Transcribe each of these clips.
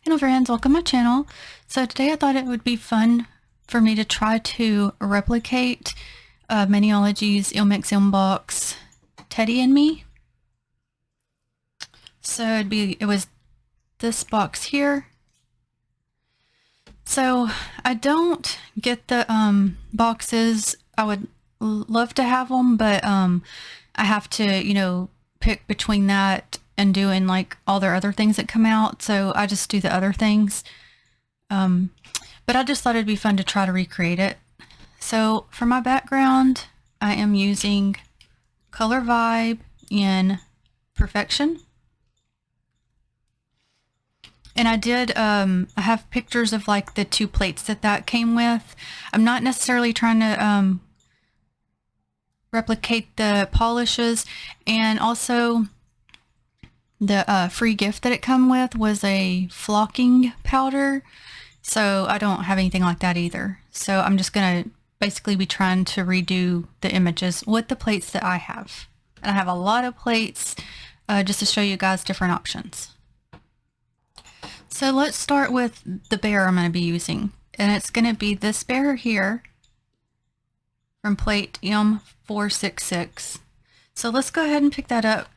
Hello friends, welcome to my channel. So today I thought it would be fun for me to try to replicate Maniology's MXM box Teddy and Me. So it was this box here. So I don't get the boxes. I would love to have them, but I have to, pick between that and doing like all their other things that come out. So I just do the other things. But I just thought it'd be fun to try to recreate it. So for my background, I am using Color Vibe in Perfection. And I have pictures of like the two plates that came with. I'm not necessarily trying to replicate the polishes, and also the free gift that it come with was a flocking powder. So I don't have anything like that either. So I'm just going to basically be trying to redo the images with the plates that I have. And I have a lot of plates just to show you guys different options. So let's start with the bear I'm going to be using. And it's going to be this bear here from plate M466. So let's go ahead and pick that up.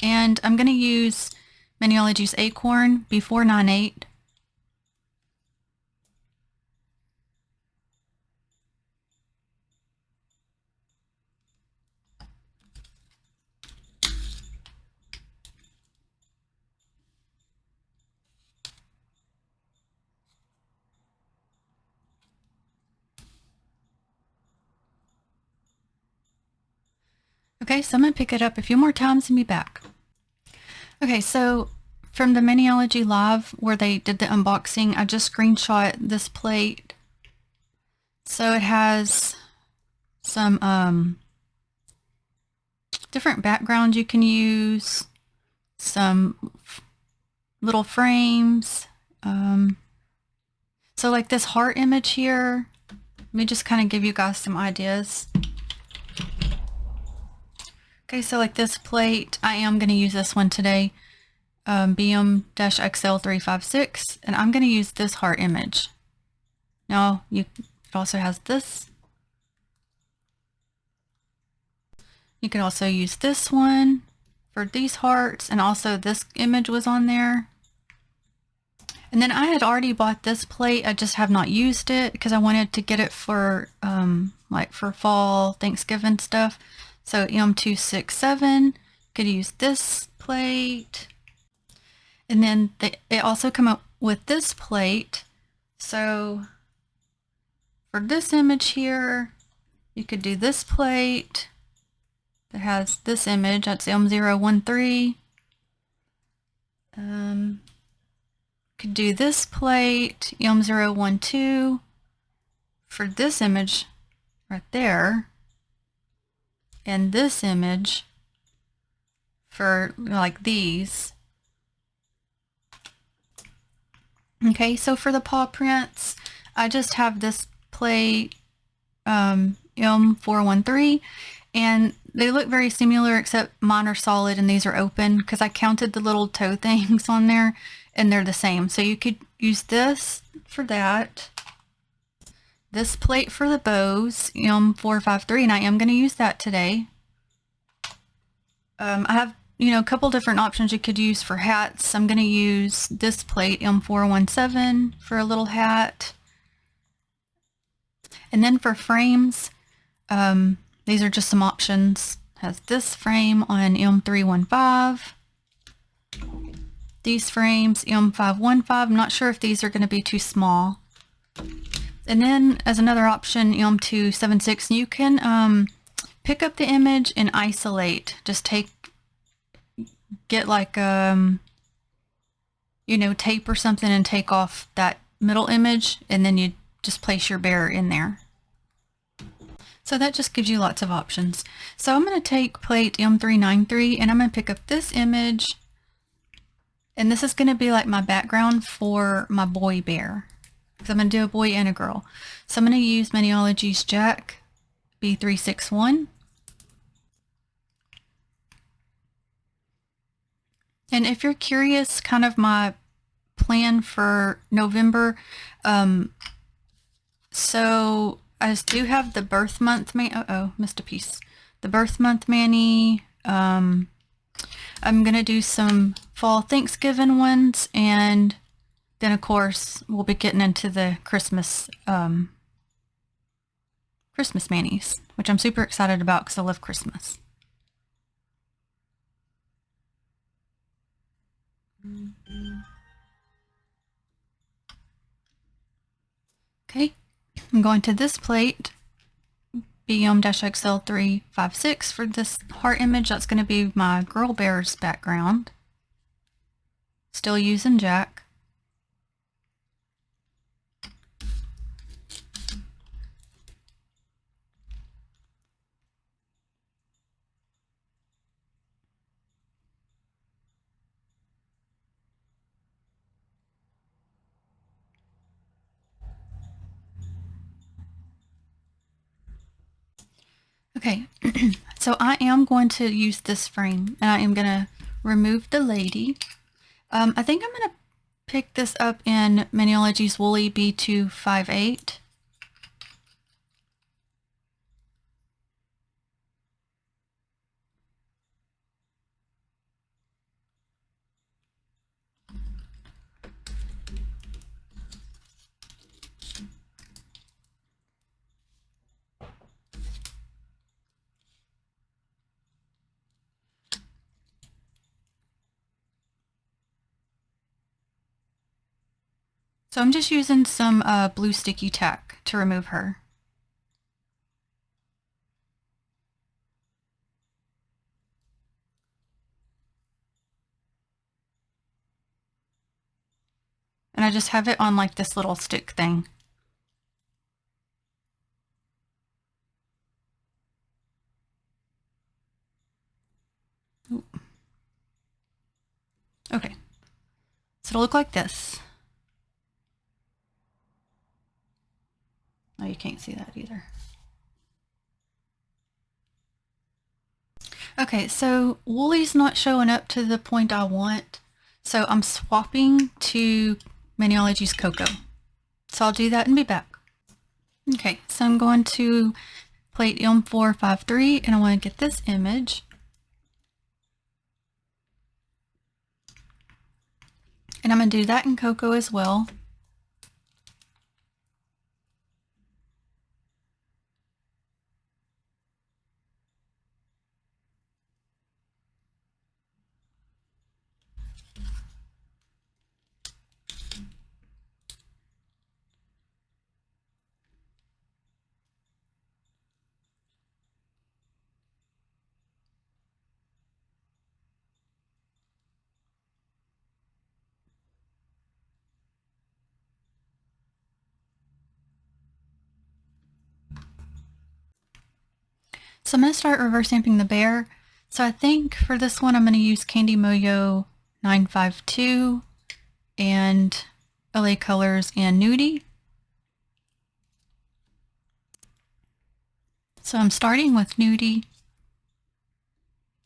And I'm going to use Maniology's Acorn B498. Okay, so I'm going to pick it up a few more times and be back. Okay, so from the Maniology Live where they did the unboxing, I just screenshot this plate. So it has some different backgrounds you can use, some little frames. So like this heart image here, let me just kind of give you guys some ideas. Okay, so like this plate, I am going to use this one today, BM-XL356, and I'm going to use this heart image. Now, it also has this. You could also use this one for these hearts, and also this image was on there. And then I had already bought this plate, I just have not used it because I wanted to get it for like for fall, Thanksgiving stuff. So M267, could use this plate. And then it also come up with this plate. So for this image here, you could do this plate that has this image, that's M013. Could do this plate, M012, for this image right there. And this image for like these. Okay, so for the paw prints, I just have this plate M413, and they look very similar except mine are solid and these are open because I counted the little toe things on there and they're the same. So you could use this for that. This plate for the bows, M453, and I am going to use that today. I have, a couple different options you could use for hats. I'm going to use this plate, M417, for a little hat. And then for frames, these are just some options. Has this frame on M315. These frames, M515. I'm not sure if these are going to be too small. And then as another option, M276, you can pick up the image and isolate. Just get like tape or something and take off that middle image, and then you just place your bear in there. So that just gives you lots of options. So I'm going to take plate M393 and I'm going to pick up this image, and this is going to be like my background for my boy bear. I'm going to do a boy and a girl. So I'm going to use Maniology's Jack B361. And if you're curious, kind of my plan for November, so I do have the birth month missed a piece. The birth month mani. I'm gonna do some fall Thanksgiving ones, and then of course we'll be getting into the Christmas Christmas manis, which I'm super excited about because I love Christmas. Okay, I'm going to this plate, BM-XL356 for this heart image. That's going to be my girl bear's background. Still using Jack. Okay, so I am going to use this frame, and I am going to remove the lady. I think I'm going to pick this up in Maniology's Woolly B258. So I'm just using some blue sticky tack to remove her. And I just have it on like this little stick thing. Ooh. Okay, so it'll look like this. Oh, you can't see that either. Okay, so Woolly's not showing up to the point I want, so I'm swapping to Maniology's Cocoa. So I'll do that and be back. Okay, so I'm going to plate M453, and I want to get this image. And I'm going to do that in Cocoa as well. So I'm going to start reverse stamping the bear. So I think for this one, I'm going to use Candy Moyo 952 and LA Colors and Nudie. So I'm starting with Nudie.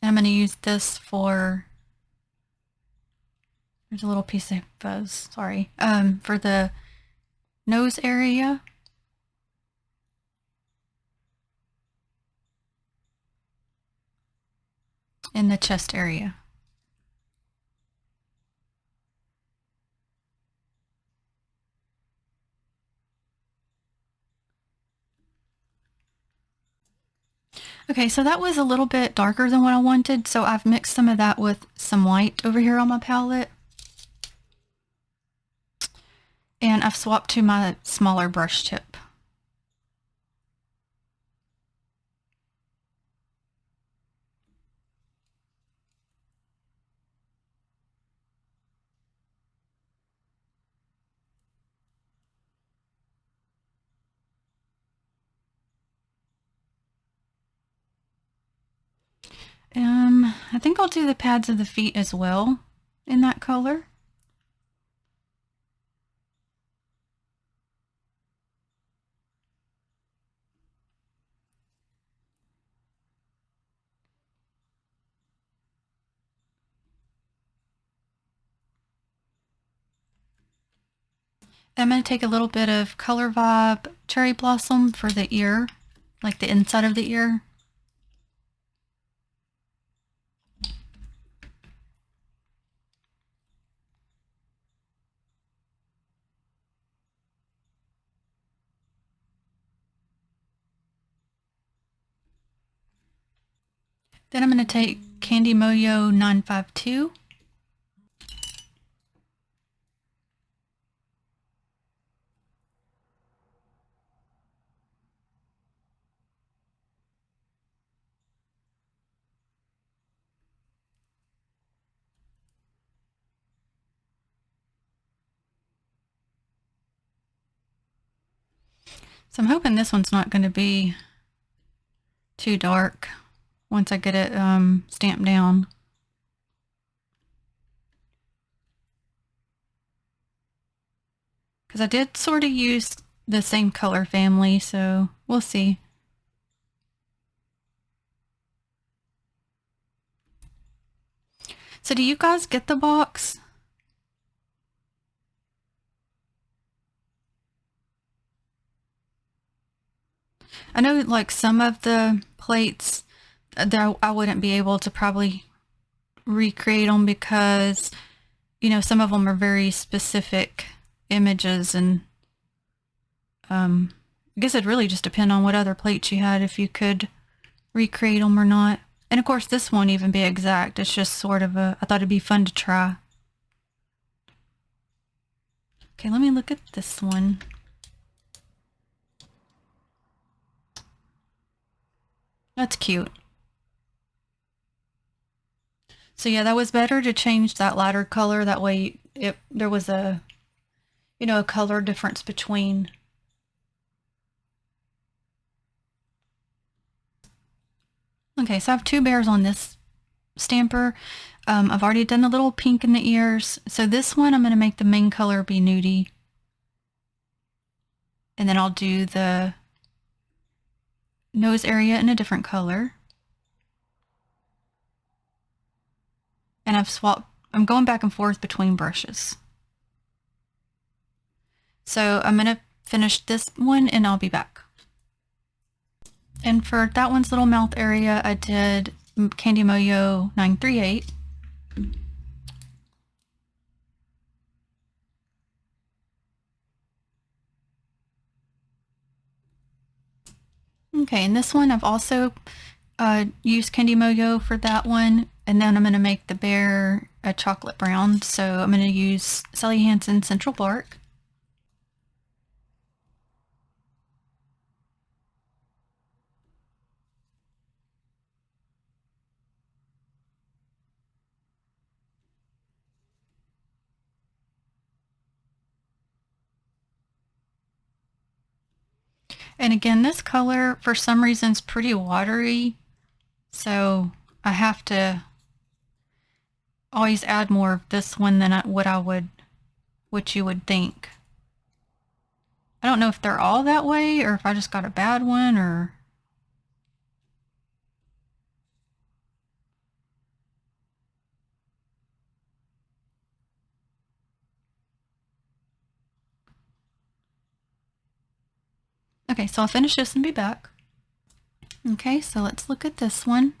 And I'm going to use this for, there's a little piece of fuzz, sorry, for the nose area. In the chest area. Okay, so that was a little bit darker than what I wanted, so I've mixed some of that with some white over here on my palette. And I've swapped to my smaller brush tip. I think I'll do the pads of the feet as well in that color. I'm going to take a little bit of Color Vibe Cherry Blossom for the ear, like the inside of the ear. Then I'm going to take Candy Moyo 952. So I'm hoping this one's not going to be too dark once I get it stamped down. Because I did sort of use the same color family, so we'll see. So do you guys get the box? I know like some of the plates that I wouldn't be able to probably recreate them because, you know, some of them are very specific images, and I guess it'd really just depend on what other plates you had if you could recreate them or not. And of course this won't even be exact, it's just sort of I thought it'd be fun to try. Okay, let me look at this one. That's cute. So yeah, that was better to change that lighter color. That way there was a, you know, a color difference between. Okay, so I have two bears on this stamper. I've already done the little pink in the ears. So this one I'm going to make the main color be nudie. And then I'll do the nose area in a different color. And I'm going back and forth between brushes. So I'm going to finish this one and I'll be back. And for that one's little mouth area, I did Candy Moyo 938. Okay, and this one I've also used Candy Moyo for that one, and then I'm going to make the bear a chocolate brown, so I'm going to use Sally Hansen Central Bark. And again, this color for some reason is pretty watery, so I have to always add more of this one than what you would think. I don't know if they're all that way or if I just got a bad one or... Okay, so I'll finish this and be back. Okay, so let's look at this one.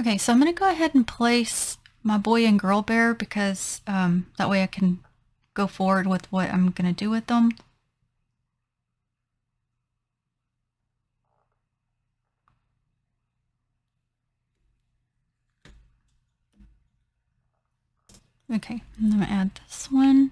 Okay, so I'm going to go ahead and place my boy and girl bear because that way I can go forward with what I'm going to do with them. Okay, and I'm going to add this one.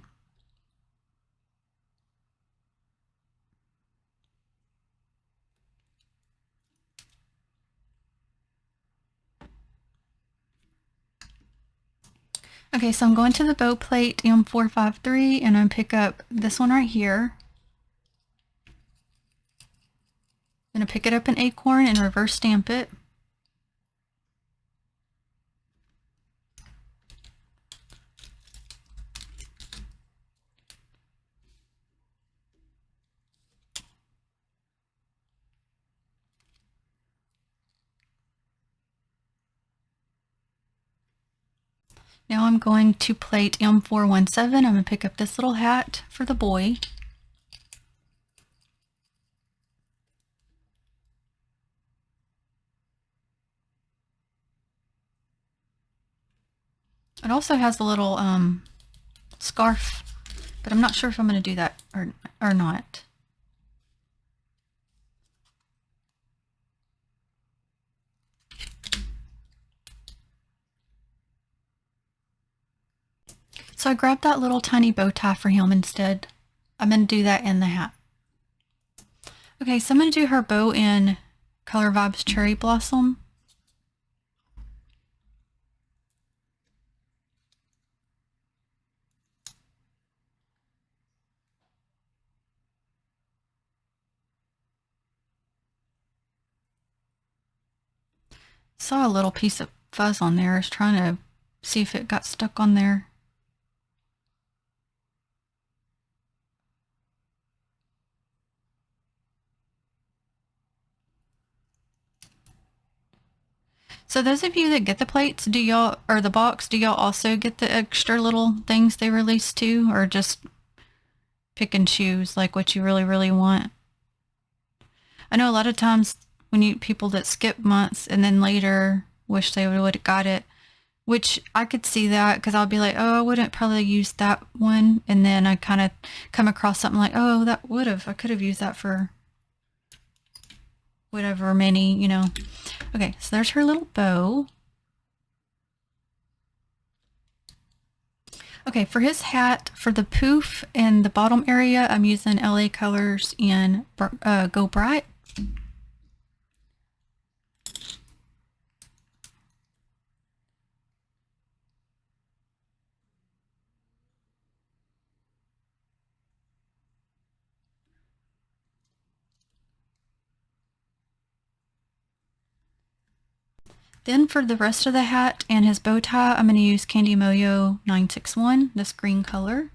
Okay, so I'm going to the bow plate M453 and I'm pick up this one right here. I'm going to pick it up in Acorn and reverse stamp it. Now I'm going to plate M417. I'm going to pick up this little hat for the boy. It also has a little scarf, but I'm not sure if I'm going to do that or not. So I grabbed that little tiny bow tie for him instead. I'm going to do that in the hat. Okay, so I'm going to do her bow in Color Vibes Cherry Blossom. Saw a little piece of fuzz on there. I was trying to see if it got stuck on there. So those of you that get the plates, do y'all, or the box, do y'all also get the extra little things they release too, or just pick and choose like what you really, really want? I know a lot of times when you people that skip months and then later wish they would have got it, which I could see that because I'll be like, oh, I wouldn't probably use that one, and then I kind of come across something like, oh, I could have used that for whatever many, you know. Okay, so there's her little bow. Okay, for his hat, for the poof and the bottom area, I'm using LA Colors in Go Bright. Then for the rest of the hat and his bow tie, I'm going to use Candy Moyo 961, this green color.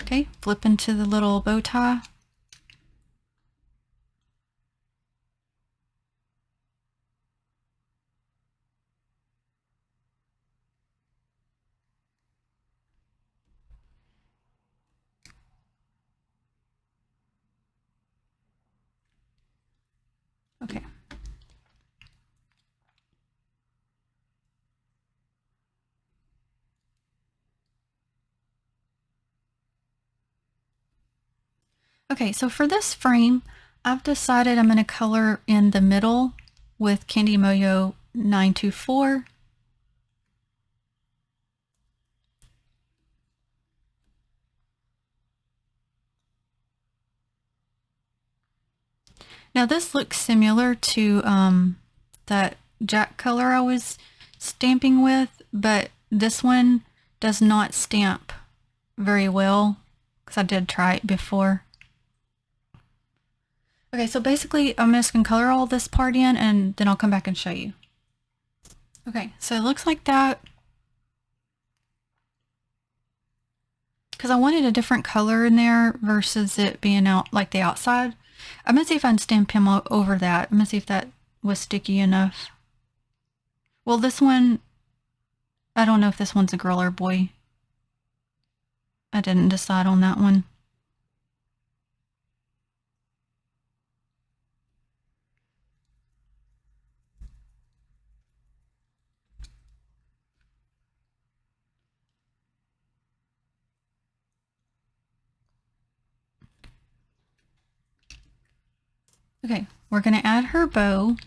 Okay, flip into the little bow tie. Okay. Okay, so for this frame, I've decided I'm going to color in the middle with Candy Moyo 924. Now this looks similar to that Jack color I was stamping with, but this one does not stamp very well because I did try it before. Okay, so basically I'm just going to color all this part in and then I'll come back and show you. Okay, so it looks like that. Because I wanted a different color in there versus it being out like the outside. I'm going to see if I can stamp him over that. I'm going to see if that was sticky enough. Well, this one, I don't know if this one's a girl or boy. I didn't decide on that one. Okay, we're going to add her bow.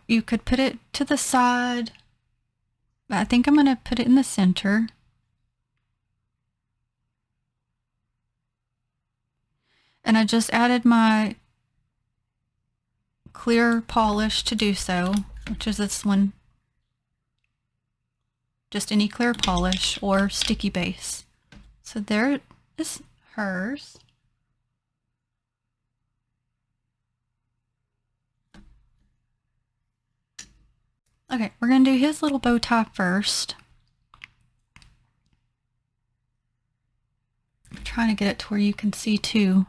You could put it to the side, but I think I'm going to put it in the center. And I just added my clear polish to do so, which is this one. Just any clear polish or sticky base. So there is hers. Okay, we're going to do his little bow tie first. I'm trying to get it to where you can see too.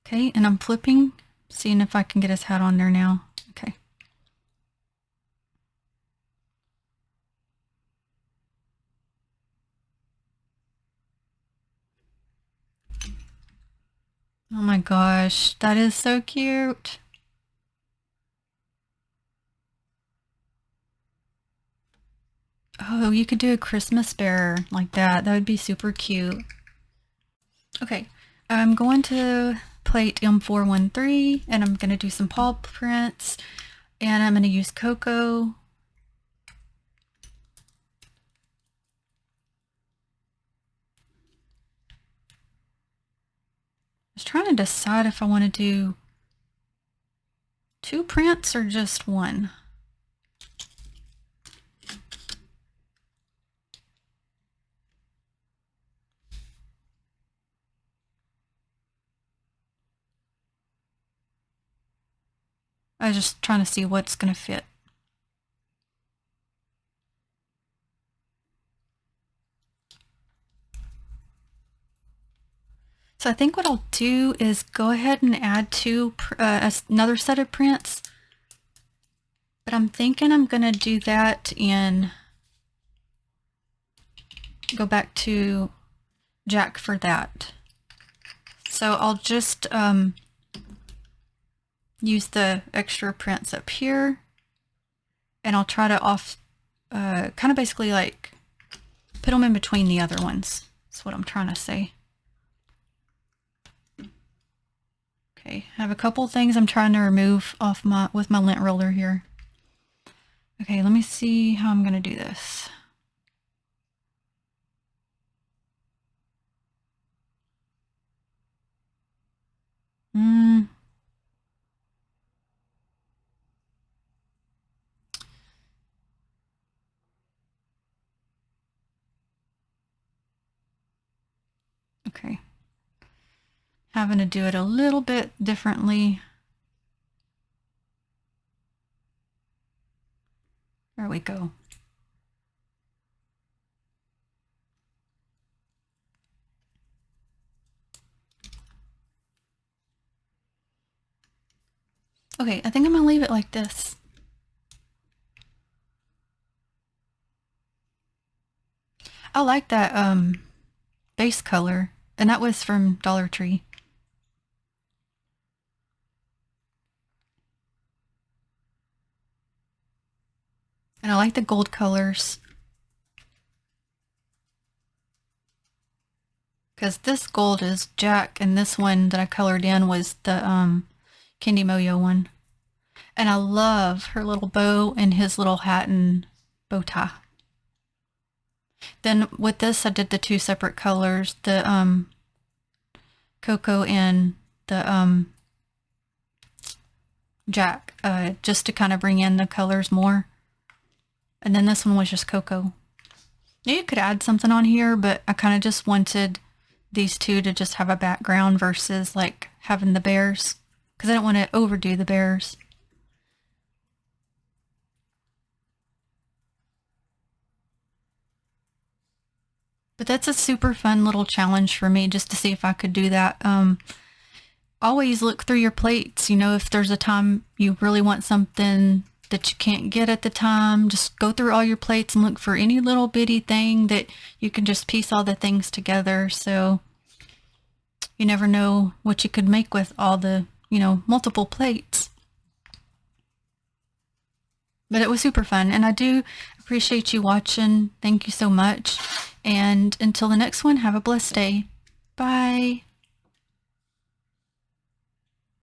Okay, and I'm flipping, seeing if I can get his hat on there now. Okay. Oh my gosh, that is so cute. Oh, you could do a Christmas bear like that. That would be super cute. Okay, I'm going to plate M413 and I'm going to do some paw prints and I'm going to use Cocoa. I was trying to decide if I want to do 2 prints or just 1. I was just trying to see what's going to fit. So I think what I'll do is go ahead and add another set of prints. But I'm thinking I'm going to do that in, go back to Jack for that. So I'll just use the extra prints up here and I'll try to kind of basically like put them in between the other ones. That's what I'm trying to say. Okay, I have a couple things I'm trying to remove off with my lint roller here. Okay, let me see how I'm going to do this. Okay. Having to do it a little bit differently. There we go. Okay, I think I'm gonna leave it like this. I like that base color, and that was from Dollar Tree. And I like the gold colors. Because this gold is Jack, and this one that I colored in was the Candy Moyo one. And I love her little bow and his little hat and bow tie. Then with this, I did the 2 separate colors, the Cocoa and the Jack, just to kind of bring in the colors more. And then this one was just Cocoa. Now you could add something on here, but I kind of just wanted these 2 to just have a background versus like having the bears, because I don't want to overdo the bears. But that's a super fun little challenge for me, just to see if I could do that. Always look through your plates, you know, if there's a time you really want something that you can't get at the time, just go through all your plates and look for any little bitty thing that you can just piece all the things together. So you never know what you could make with all the, you know, multiple plates. But it was super fun, and I do appreciate you watching. Thank you so much. And until the next one, have a blessed day. Bye.